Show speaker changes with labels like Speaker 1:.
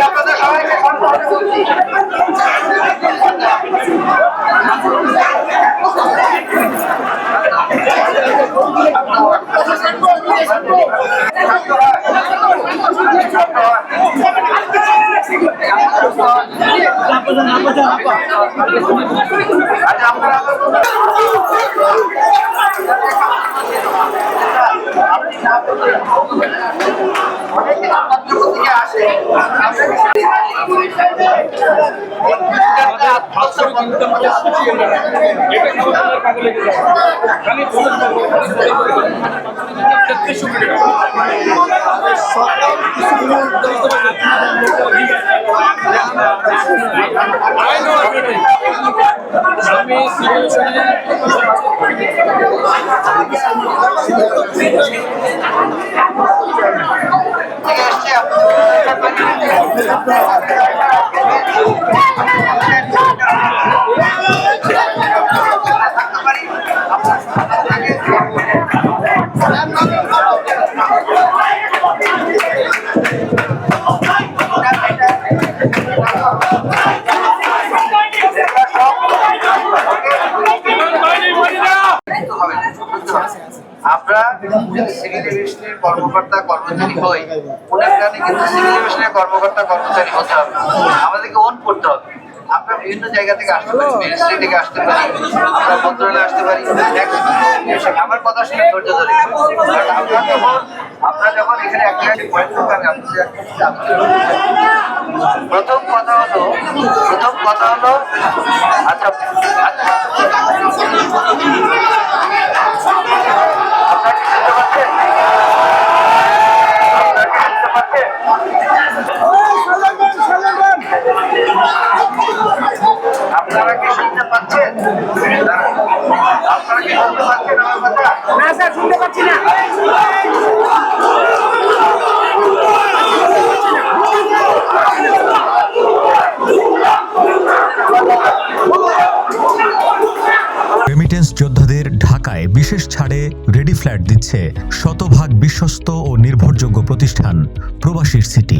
Speaker 1: আপনাদের সবাইকে বলছি আমরা সিভিল এভিয়েশনের কর্মকর্তা কর্মচারী হই, ওনার কারণে কিন্তু সিভিল এভিয়েশনের কর্মকর্তা কর্মচারী হতে হবে, আমাদেরকে ওন করতে হবে। আমরা বিভিন্ন জায়গা থেকে আসতে পারি, মিনিস্ট্রি থেকে আসতে পারি, আমরা মন্ত্রণালয়ে আসতে পারি। আমার কথা শুনে ধৈর্য ধরে, আমরা যখন এখানে প্রথম কথা হলো আচ্ছা আপনারা কি শুনতে পাচ্ছেন? আপনারা কি শুনতে পাচ্ছেন আমার কথা? না স্যার, শুনতে পাচ্ছি না।
Speaker 2: রেমিটেন্স যোদ্ধাদের ঢাকায় বিশেষ ছাড়ে রেডি ফ্ল্যাট দিচ্ছে শতভাগ বিশ্বস্ত ও নির্ভরযোগ্য প্রতিষ্ঠান প্রবাসীর সিটি।